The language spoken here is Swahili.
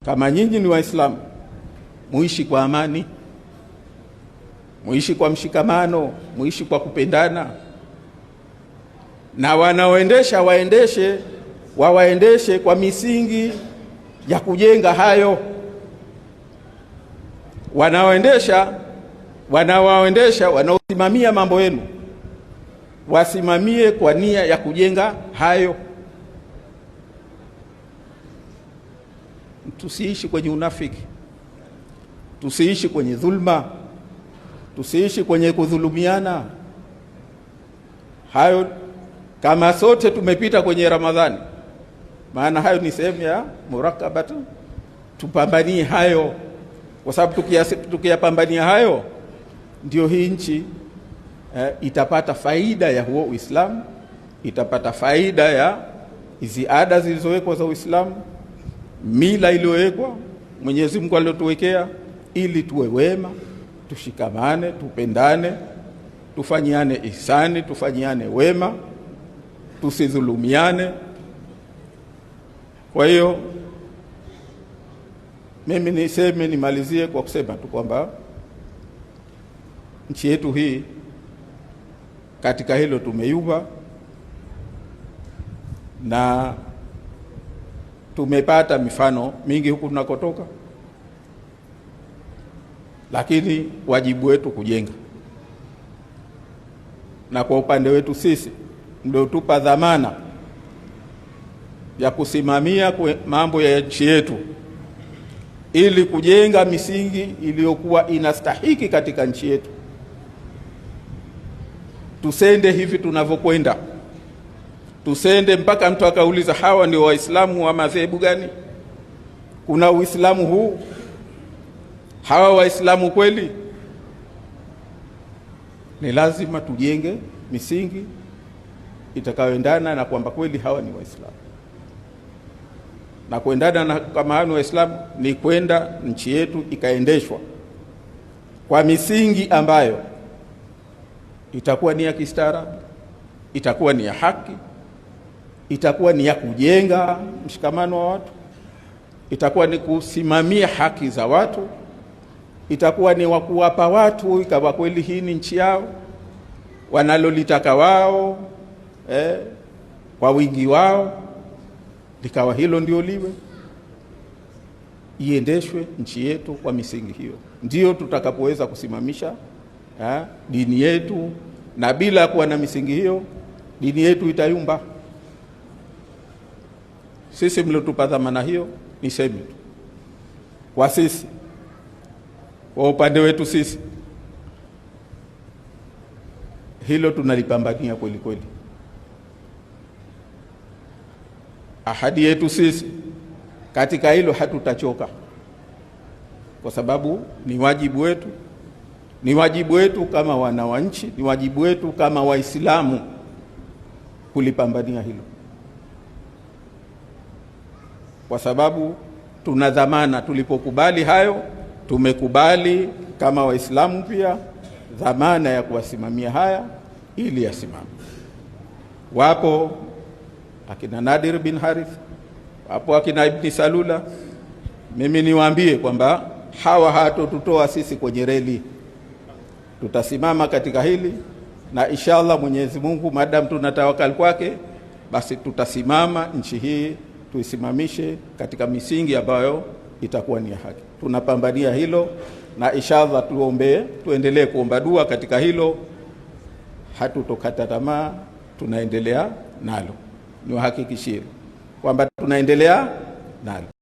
Kama nyinyi ni Waislamu, muishi kwa amani, muishi kwa mshikamano, muishi kwa kupendana, na wanaoendesha waendeshe kwa misingi ya kujenga hayo. Wanaosimamia mambo yenu wasimamie kwa nia ya kujenga hayo. Tusiishi kwenye unafiki, tusiishi kwenye dhulma, tusiishi kwenye kudhulumiana. Hayo kama sote tumepita kwenye Ramadhani, maana hayo ni sehemu ya murakabatu. Tupambanie hayo, kwa sababu tukiyapambania hayo ndio hii nchi itapata faida ya huo Uislamu, itapata faida ya hizi ada zilizowekwa za Uislamu, mila iliyowekwa Mwenyezi Mungu aliyotuwekea, ili tuwe wema, tushikamane, tupendane, tufanyiane ihsani, tufanyiane wema, tusidhulumiane. Kwa hiyo mimi nimalizie kwa kusema tu kwamba nchi yetu hii katika hilo tumeyumba, na tumepata mifano mingi huku tunakotoka, lakini wajibu wetu kujenga. Na kwa upande wetu sisi ndio tupa dhamana ya kusimamia mambo ya nchi yetu, ili kujenga misingi iliyokuwa inastahiki katika nchi yetu. Tusende hivi tunavyokwenda, tusende mpaka mtu akauliza hawa ndio Waislamu wa madhehebu gani? Kuna Uislamu huu? Hawa Waislamu kweli? Ni lazima tujenge misingi itakayoendana na kwamba kweli hawa ni Waislamu. Na kuendana na kama hawa ni Waislamu ni kwenda nchi yetu ikaendeshwa kwa misingi ambayo itakuwa ni ya kistaarabu, itakuwa ni ya haki, itakuwa ni ya kujenga mshikamano wa watu, itakuwa ni kusimamia haki za watu, itakuwa ni wakuwapa watu ikawa kweli hii ni nchi yao, wanalolitaka wao kwa wingi wao, likawa hilo ndio liwe. Iendeshwe nchi yetu kwa misingi hiyo, ndio tutakapoweza kusimamisha dini yetu. Na bila kuwa na misingi hiyo, dini yetu itayumba. Sisi mliotupa dhamana hiyo, niseme tu kwa sisi, kwa upande wetu sisi, hilo tunalipambania kweli kweli. Ahadi yetu sisi katika hilo hatutachoka, kwa sababu ni wajibu wetu, ni wajibu wetu kama wananchi, ni wajibu wetu kama Waislamu kulipambania hilo, kwa sababu tuna dhamana. Tulipokubali hayo, tumekubali kama Waislamu pia dhamana ya kuwasimamia haya ili yasimame. Wapo akina Nadir bin Harith, wapo akina Ibn Salula. Mimi niwaambie kwamba hawa hatotutoa sisi kwenye reli. Tutasimama katika hili, na inshallah Mwenyezi Mungu madam tunatawakal kwake, basi tutasimama nchi hii tuisimamishe katika misingi ambayo itakuwa ni haki. Tunapambania hilo, na inshallah tuendelee kuomba dua katika hilo. Hatutokata tamaa, tunaendelea nalo. Niwahakikishie kwamba tunaendelea nalo.